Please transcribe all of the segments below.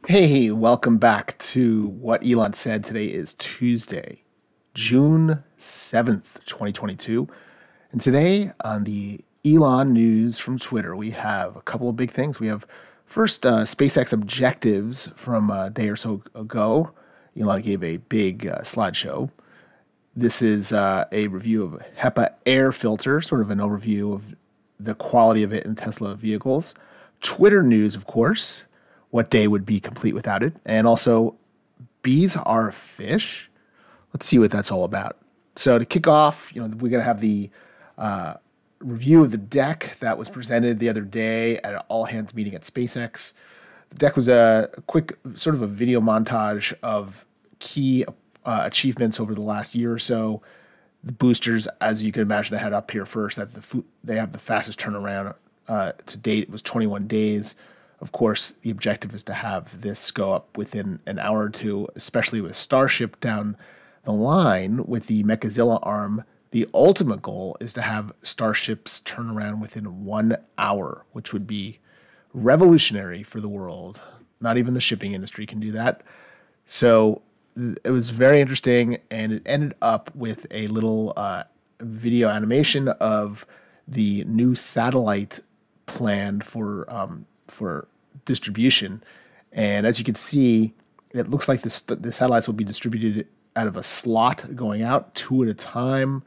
Hey, welcome back to What Elon Said. Today is Tuesday, June 7th, 2022. And today on the Elon news from Twitter, we have a couple of big things. We have first SpaceX objectives from a day or so ago. Elon gave a big slideshow. This is a review of HEPA air filter, sort of an overview of the quality of it in Tesla vehicles. Twitter news, of course. What day would be complete without it? And also, bees are fish. Let's see what that's all about. So to kick off, we're going to have the review of the deck that was presented the other day at an all-hands meeting at SpaceX. The deck was a quick sort of a video montage of key achievements over the last year or so. The boosters, as you can imagine, I had up here first, that they have the fastest turnaround to date. It was 21 days. Of course, the objective is to have this go up within an hour or two, especially with Starship down the line with the Mechazilla arm. The ultimate goal is to have Starships turn around within 1 hour, which would be revolutionary for the world. Not even the shipping industry can do that. So it was very interesting, and it ended up with a little video animation of the new satellite planned for distribution. And as you can see, it looks like the satellites will be distributed out of a slot going out, two at a time.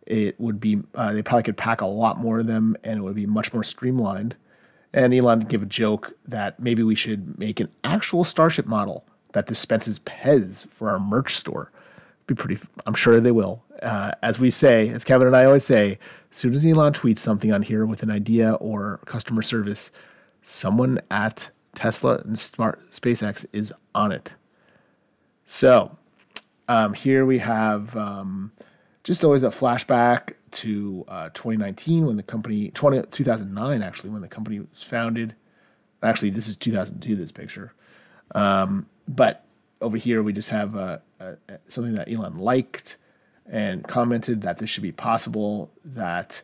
It would be, they probably could pack a lot more of them, and it would be much more streamlined. And Elon gave a joke that maybe we should make an actual Starship model that dispenses Pez for our merch store. Be pretty, I'm sure they will. As we say, as Kevin and I always say, as soon as Elon tweets something on here with an idea or customer service, someone at Tesla and SpaceX is on it. So here we have just always a flashback to 2019 when the company, 2009 actually, when the company was founded. Actually, this is 2002, this picture. But over here we just have something that Elon liked and commented that this should be possible, that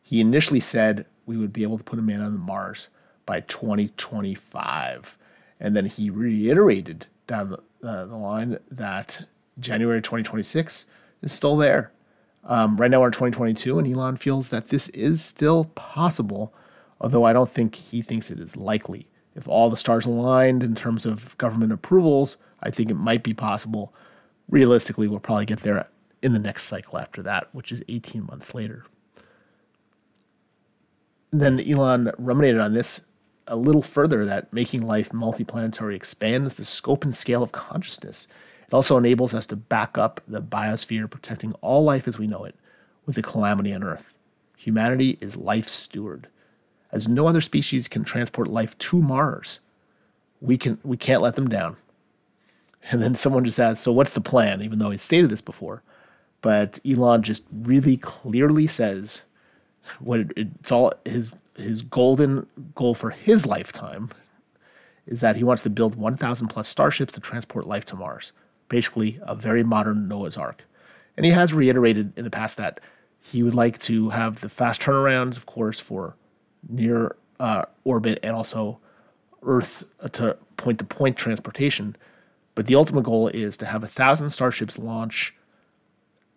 he initially said we would be able to put a man on Mars by 2025. And then he reiterated down the line that January 2026 is still there. Right now we're in 2022, and Elon feels that this is still possible, although I don't think he thinks it is likely. If all the stars aligned in terms of government approvals, I think it might be possible. Realistically, we'll probably get there in the next cycle after that, which is 18 months later. Then Elon ruminated on this a little further, that making life multiplanetary expands the scope and scale of consciousness. It also enables us to back up the biosphere, protecting all life as we know it, with a calamity on Earth. Humanity is life's steward. As no other species can transport life to Mars, we can't let them down. And then someone just asked, so what's the plan? Even though he stated this before. But Elon just really clearly says it's all his golden goal for his lifetime is that he wants to build 1,000 plus starships to transport life to Mars. Basically, a very modern Noah's Ark. And he has reiterated in the past that he would like to have the fast turnarounds, of course, for near orbit and also Earth to point transportation. But the ultimate goal is to have 1,000 starships launch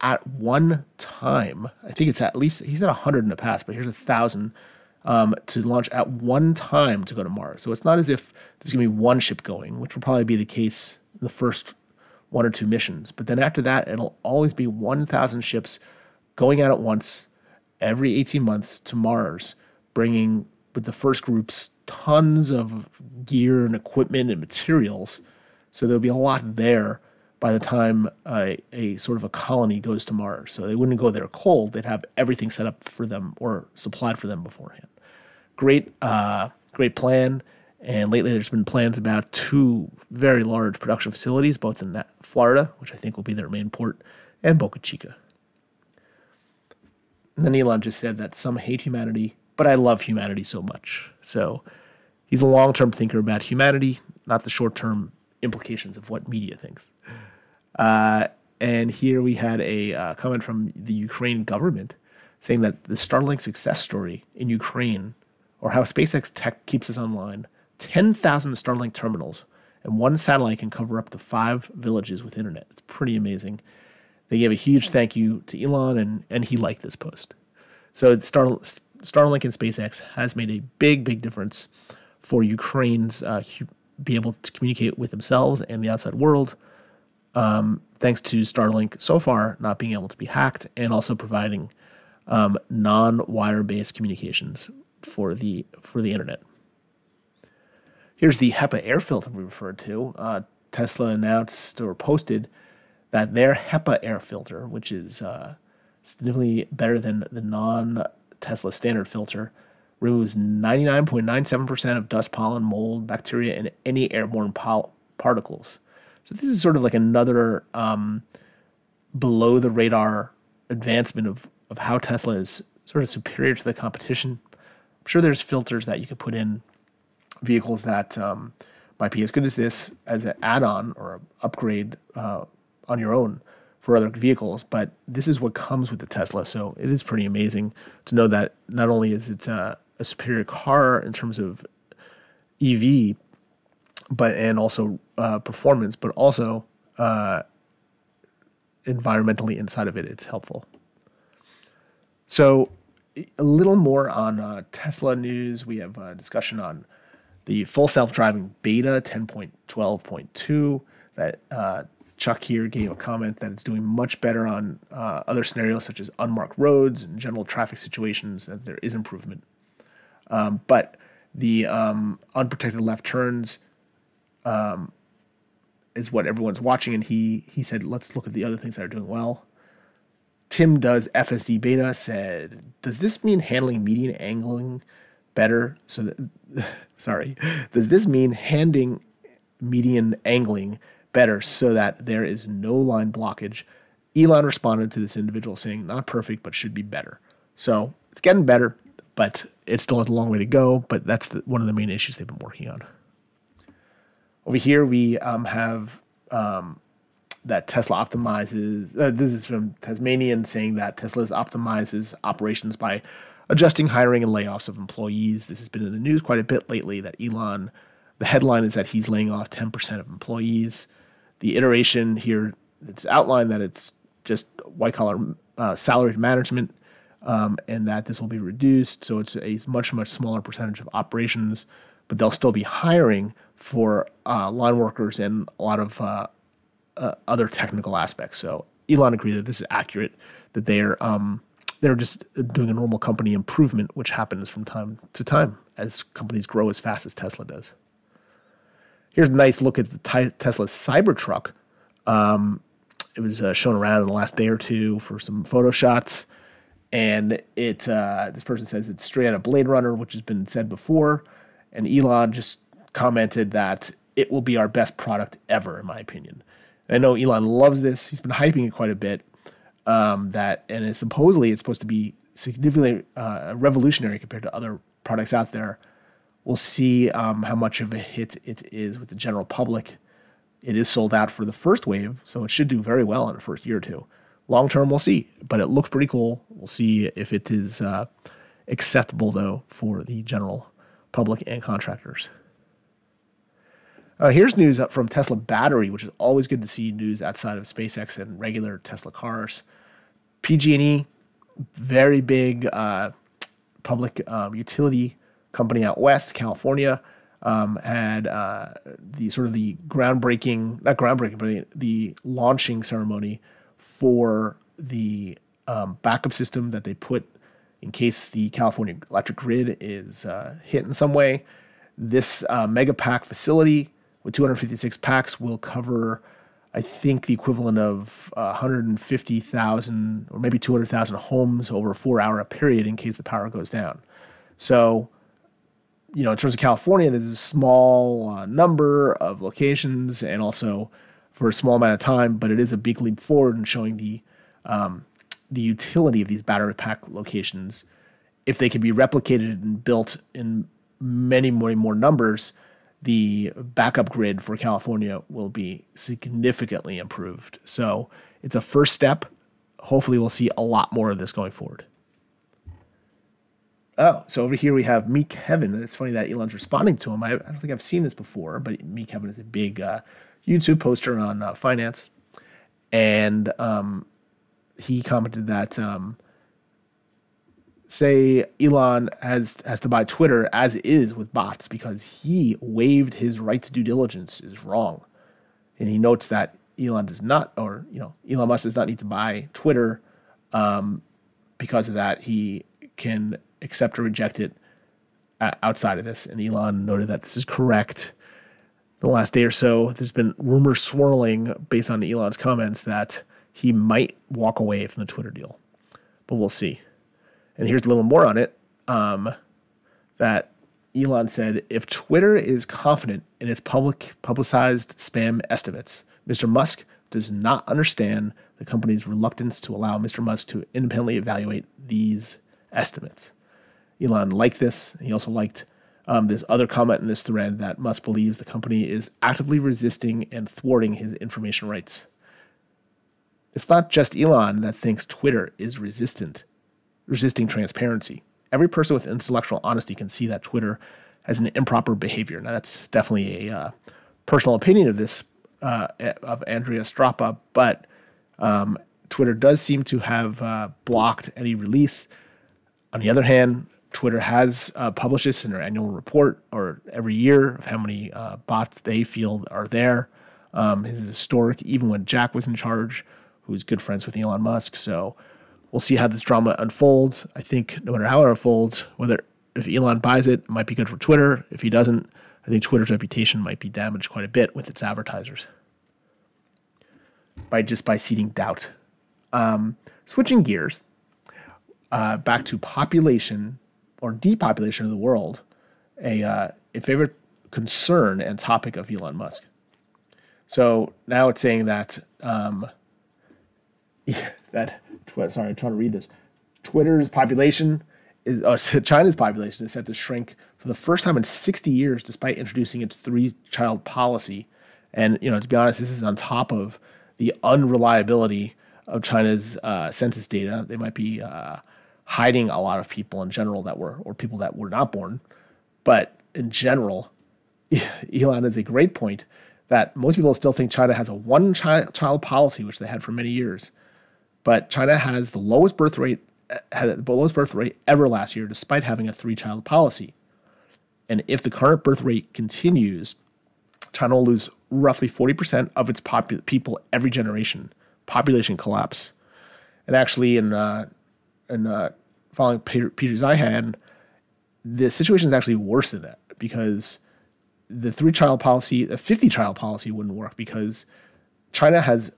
at one time. I think it's at least, he's at 100 in the past, but here's 1,000 to launch at one time to go to Mars. So it's not as if there's going to be one ship going, which will probably be the case in the first one or two missions. But then after that, it'll always be 1,000 ships going out at once every 18 months to Mars, bringing with the first groups tons of gear and equipment and materials. So there'll be a lot there by the time a sort of a colony goes to Mars. So they wouldn't go there cold. They'd have everything set up for them or supplied for them beforehand. Great plan. And lately there's been plans about two very large production facilities, both in Florida, which I think will be their main port, and Boca Chica. And then Elon just said that some hate humanity, but I love humanity so much. So he's a long-term thinker about humanity, not the short-term implications of what media thinks. And here we had a comment from the Ukraine government saying that the Starlink success story in Ukraine, or how SpaceX tech keeps us online, 10,000 Starlink terminals and one satellite can cover up to 5 villages with internet. It's pretty amazing. They gave a huge thank you to Elon, and he liked this post. So Starlink and SpaceX has made a big difference for Ukraine's be able to communicate with themselves and the outside world, thanks to Starlink so far not being able to be hacked and also providing non-wire-based communications for the internet. Here's the HEPA air filter we referred to. Tesla announced or posted that their HEPA air filter, which is significantly better than the non-Tesla standard filter, removes 99.97% of dust, pollen, mold, bacteria, and any airborne particles. So this is sort of like another below-the-radar advancement of how Tesla is sort of superior to the competition. I'm sure there's filters that you could put in vehicles that might be as good as this as an add-on or an upgrade on your own for other vehicles, but this is what comes with the Tesla. So it is pretty amazing to know that not only is it a superior car in terms of EV, and also performance, but also environmentally inside of it, it's helpful. So a little more on Tesla news. We have a discussion on the full self-driving beta 10.12.2 that Chuck here gave a comment that it's doing much better on other scenarios such as unmarked roads and general traffic situations, that there is improvement. But the unprotected left turns is what everyone's watching, and he said, let's look at the other things that are doing well. Tim does FSD beta said, does this mean handling median angling better? So that, sorry, does this mean handing median angling better so that there is no line blockage? Elon responded to this individual saying, not perfect, but should be better. So it's getting better, but it still has a long way to go. But that's one of the main issues they've been working on. Over here, we have that Tesla optimizes. This is from Tasmanian saying that Tesla optimizes operations by adjusting hiring and layoffs of employees. This has been in the news quite a bit lately, that Elon, the headline is that he's laying off 10% of employees. The iteration here, it's outlined that it's just white-collar salaried management, and that this will be reduced. So it's a much smaller percentage of operations, but they'll still be hiring for line workers and a lot of other technical aspects. So Elon agreed that this is accurate, that they're just doing a normal company improvement, which happens from time to time as companies grow as fast as Tesla does. Here's a nice look at the Tesla Cybertruck. It was shown around in the last day or two for some photo shots, and this person says it's straight out of Blade Runner, which has been said before, and Elon just commented that it will be our best product ever, in my opinion. And I know Elon loves this. He's been hyping it quite a bit. Supposedly it's supposed to be significantly revolutionary compared to other products out there. We'll see how much of a hit it is with the general public. It is sold out for the first wave, so it should do very well in the first year or two. Long term, we'll see, but it looks pretty cool. We'll see if it is acceptable, though, for the general public and contractors. Here's news from Tesla Battery, which is always good to see news outside of SpaceX and regular Tesla cars. PG&E, very big public utility company out west, California, had the launching ceremony for the backup system that they put in case the California electric grid is hit in some way. This mega pack facility with 256 packs will cover, I think, the equivalent of 150,000 or maybe 200,000 homes over a 4-hour period in case the power goes down. So, in terms of California, there's a small number of locations and also for a small amount of time, but it is a big leap forward in showing the utility of these battery pack locations. If they can be replicated and built in many more numbers, the backup grid for California will be significantly improved. So it's a first step. Hopefully we'll see a lot more of this going forward. Oh, so over here we have Me Kevin. And it's funny that Elon's responding to him. I don't think I've seen this before, but Me Kevin is a big YouTube poster on finance. And he commented that say Elon has to buy Twitter as is with bots because he waived his right to due diligence is wrong. And he notes that Elon does not, or Elon Musk does not need to buy Twitter because of that. He can accept or reject it outside of this. And Elon noted that this is correct. The last day or so, there's been rumors swirling based on Elon's comments that he might walk away from the Twitter deal, but we'll see. And here's a little more on it, that Elon said, if Twitter is confident in its publicized spam estimates, Mr. Musk does not understand the company's reluctance to allow Mr. Musk to independently evaluate these estimates. Elon liked this. He also liked this other comment in this thread that Musk believes the company is actively resisting and thwarting his information rights. It's not just Elon that thinks Twitter is resisting transparency. Every person with intellectual honesty can see that Twitter has an improper behavior. Now, that's definitely a personal opinion of this, of Andrea Strapa, but Twitter does seem to have blocked any release. On the other hand, Twitter has published this in their annual report, or every year, of how many bots they feel are there. It's historic, even when Jack was in charge, who's good friends with Elon Musk. So we'll see how this drama unfolds. I think no matter how it unfolds, if Elon buys it, it might be good for Twitter. If he doesn't, I think Twitter's reputation might be damaged quite a bit with its advertisers by seeding doubt. Switching gears back to population or depopulation of the world, a favorite concern and topic of Elon Musk. So now it's saying that sorry, I'm trying to read this. China's population is set to shrink for the first time in 60 years, despite introducing its 3-child policy. And to be honest, this is on top of the unreliability of China's census data. They might be hiding a lot of people in general or people that were not born. But in general, Elon has a great point that most people still think China has a one-child policy, which they had for many years. But China has the lowest birth rate ever last year, despite having a 3-child policy. And if the current birth rate continues, China will lose roughly 40% of its people every generation. Population collapse. And actually, in following Peter Zeihan, the situation is actually worse than that, because the 3-child policy, a 50-child policy wouldn't work, because China has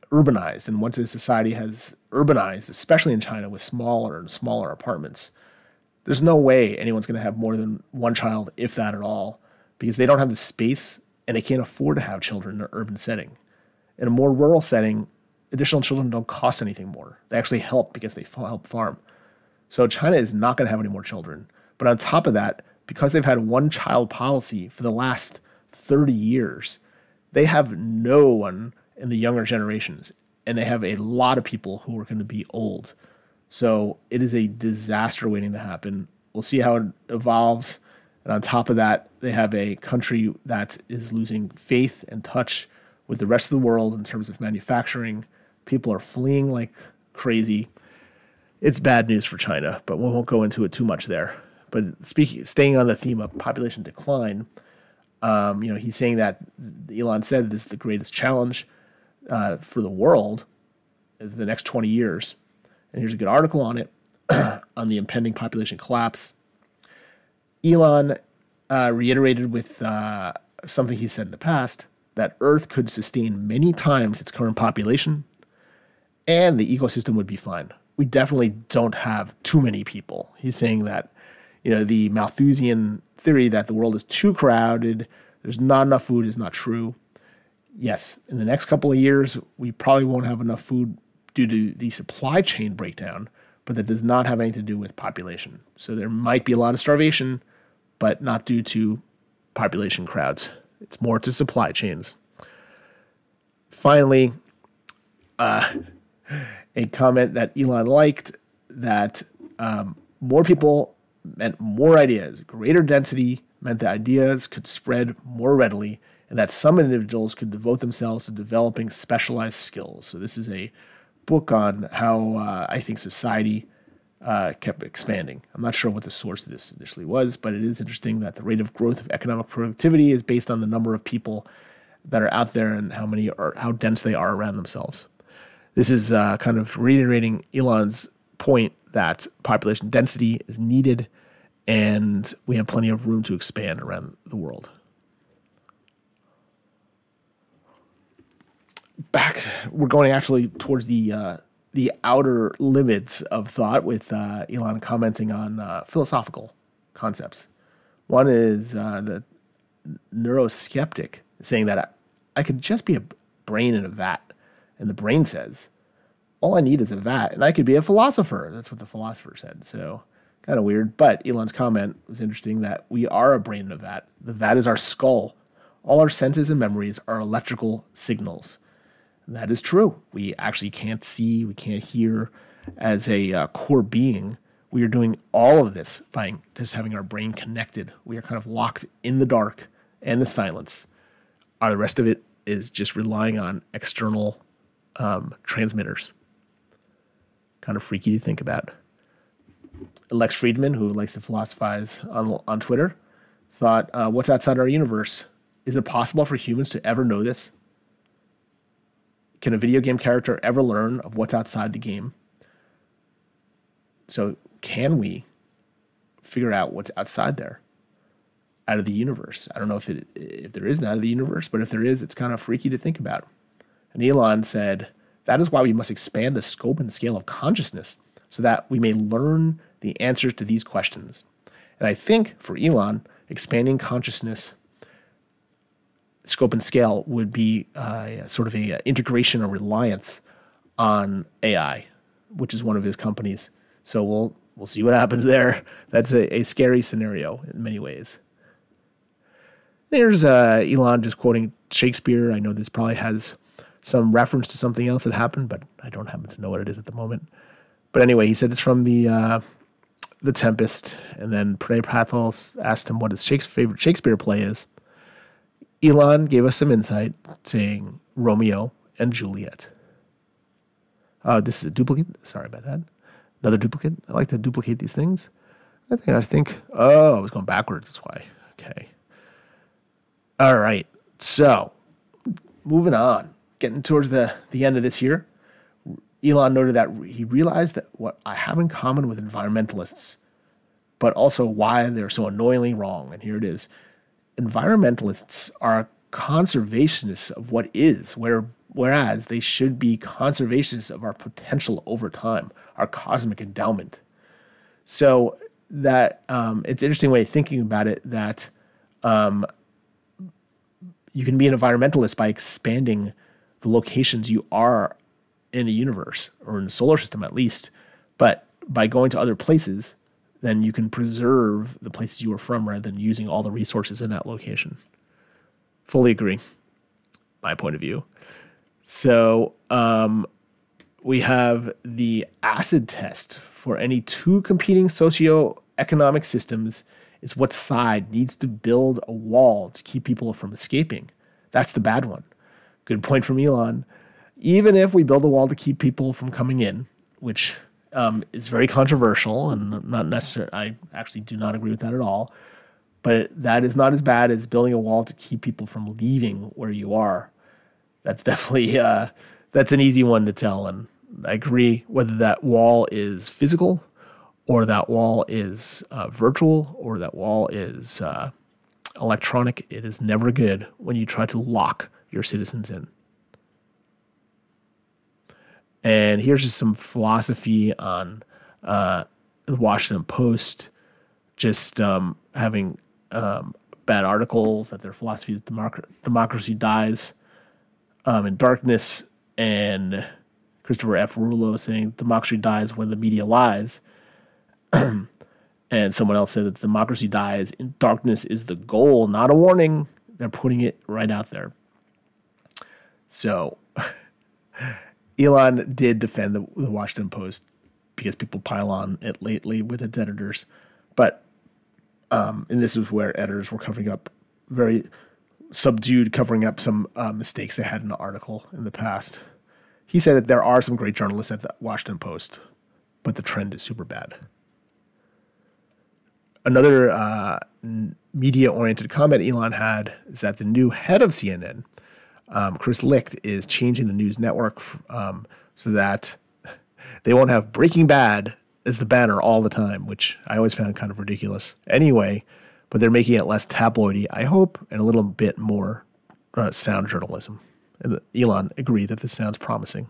urbanized, and once a society has urbanized, especially in China with smaller and smaller apartments, there's no way anyone's going to have more than one child, if that at all, because they don't have the space and they can't afford to have children in an urban setting. In a more rural setting, additional children don't cost anything more. They actually help because they help farm. So China is not going to have any more children. But on top of that, because they've had one-child policy for the last 30 years, they have no one in the younger generations, and they have a lot of people who are going to be old. So it is a disaster waiting to happen. We'll see how it evolves. And on top of that, they have a country that is losing faith and touch with the rest of the world in terms of manufacturing. People are fleeing like crazy. It's bad news for China, but we won't go into it too much there. But staying on the theme of population decline, he's saying that Elon said this is the greatest challenge for the world in the next 20 years. And here's a good article on it, on the impending population collapse. Elon reiterated with something he said in the past, that Earth could sustain many times its current population, and the ecosystem would be fine. We definitely don't have too many people. He's saying that, the Malthusian theory that the world is too crowded, there's not enough food, is not true. Yes, in the next couple of years, we probably won't have enough food due to the supply chain breakdown, but that does not have anything to do with population. So there might be a lot of starvation, but not due to population crowds. It's more to supply chains. Finally, a comment that Elon liked, that more people meant more ideas. Greater density meant that ideas could spread more readily and that some individuals could devote themselves to developing specialized skills. So this is a book on how I think society kept expanding. I'm not sure what the source of this initially was, but it is interesting that the rate of growth of economic productivity is based on the number of people that are out there and how dense they are around themselves. This is kind of reiterating Elon's point that population density is needed and we have plenty of room to expand around the world. We're going actually towards the outer limits of thought with Elon commenting on philosophical concepts. One is the neuroskeptic saying that I could just be a brain in a vat. And the brain says, all I need is a vat, and I could be a philosopher. That's what the philosopher said. So kind of weird. But Elon's comment was interesting that we are a brain in a vat. The vat is our skull. All our senses and memories are electrical signals. And that is true. We actually can't see, we can't hear as a core being. We are doing all of this by just having our brain connected. We are kind of locked in the dark and the silence. The rest of it is just relying on external transmitters. Kind of freaky to think about. Lex Friedman, who likes to philosophize on Twitter, thought, what's outside our universe? Is it possible for humans to ever know this? Can a video game character ever learn of what's outside the game? So can we figure out what's outside there, out of the universe? I don't know if there is an out of the universe, but if there is, it's kind of freaky to think about. And Elon said, that is why we must expand the scope and scale of consciousness so that we may learn the answers to these questions. And I think for Elon, expanding consciousness, scope and scale would be sort of a integration or reliance on AI, which is one of his companies. So we'll see what happens there. That's a scary scenario in many ways. There's Elon just quoting Shakespeare. I know this probably has some reference to something else that happened, but I don't happen to know what it is at the moment. But anyway, he said it's from the Tempest, and then Pranay Patel asked him what his favorite Shakespeare play is. Elon gave us some insight, saying Romeo and Juliet. This is a duplicate. Sorry about that. Another duplicate. I like to duplicate these things. I think. Oh, I was going backwards. That's why. Okay. All right. So, moving on. Getting towards the end of this year, Elon noted that he realized that what I have in common with environmentalists, but also why they're so annoyingly wrong. And here it is. Environmentalists are conservationists of what is, whereas they should be conservationists of our potential over time, our cosmic endowment. So that it's an interesting way of thinking about it, that you can be an environmentalist by expanding the locations you are in the universe, or in the solar system at least. But by going to other places, then you can preserve the places you were from rather than using all the resources in that location. Fully agree, my point of view. So we have the acid test for any two competing socioeconomic systems is what side needs to build a wall to keep people from escaping. That's the bad one. Good point from Elon. Even if we build a wall to keep people from coming in, which is very controversial and not necessarily, I actually do not agree with that at all, but that is not as bad as building a wall to keep people from leaving where you are. That's definitely, that's an easy one to tell. And I agree, whether that wall is physical or that wall is virtual or that wall is electronic, it is never good when you try to lock your citizens in. And here's just some philosophy on the Washington Post, just having bad articles that their philosophy is democracy dies in darkness, and Christopher F. Rulo saying democracy dies when the media lies. And someone else said that democracy dies in darkness is the goal, not a warning. They're putting it right out there. So Elon did defend the Washington Post because people pile on it lately with its editors. But And this is where editors were covering up, very subdued, covering up some mistakes they had in the article in the past. He said that there are some great journalists at the Washington Post, but the trend is super bad. Another media-oriented comment Elon had is that the new head of CNN, Chris Licht, is changing the news network so that they won't have Breaking Bad as the banner all the time, which I always found kind of ridiculous anyway, but they're making it less tabloidy, I hope, and a little bit more sound journalism. And Elon agreed that this sounds promising.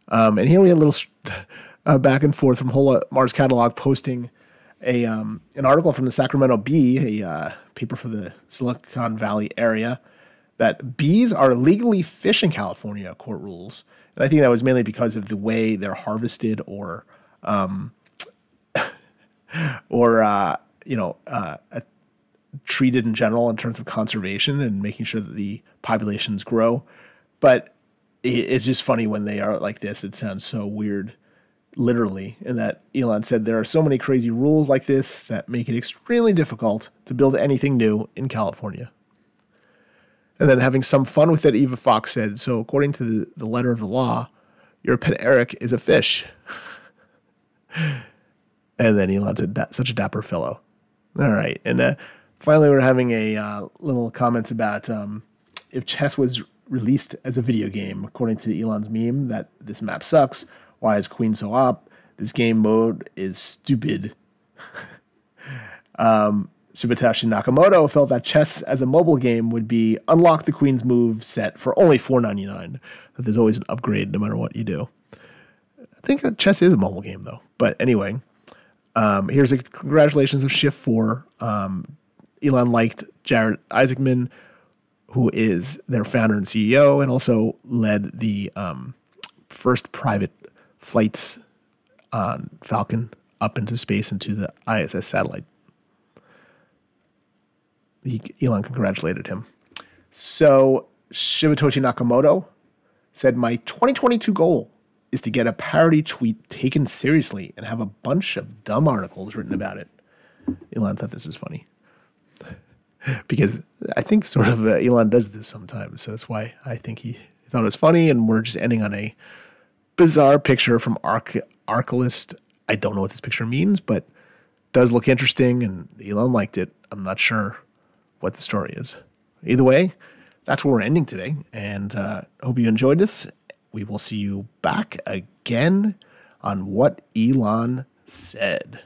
And here we had a little back and forth from whole Mars Catalog posting an article from the Sacramento Bee, a paper for the Silicon Valley area, that bees are legally fish in California, court rules. And I think that was mainly because of the way they're harvested or treated in general in terms of conservation and making sure that the populations grow. But it's just funny when they are like this. It sounds so weird, literally. And that Elon said there are so many crazy rules like this that make it extremely difficult to build anything new in California. And then having some fun with it, Eva Fox said, so according to the letter of the law, your pet Eric is a fish. And then Elon said, such a dapper fellow. All right. And finally, we're having a little comments about if chess was released as a video game, according to Elon's meme, that this map sucks. Why is Queen so up? This game mode is stupid. Subatashi Nakamoto felt that chess as a mobile game would be unlock the Queen's move set for only $4.99. That there's always an upgrade no matter what you do. I think that chess is a mobile game, though. But anyway, here's a congratulations of Shift 4. Elon liked Jared Isaacman, who is their founder and CEO, and also led the first private flights on Falcon up into space into the ISS satellite. Elon congratulated him. So Shibatoshi Nakamoto said, my 2022 goal is to get a parody tweet taken seriously and have a bunch of dumb articles written about it. Elon thought this was funny. Because I think sort of Elon does this sometimes. So that's why I think he thought it was funny. And we're just ending on a bizarre picture from Arcalist. I don't know what this picture means, but does look interesting. And Elon liked it. I'm not sure what the story is. Either way, that's where we're ending today. And hope you enjoyed this. We will see you back again on What Elon Said.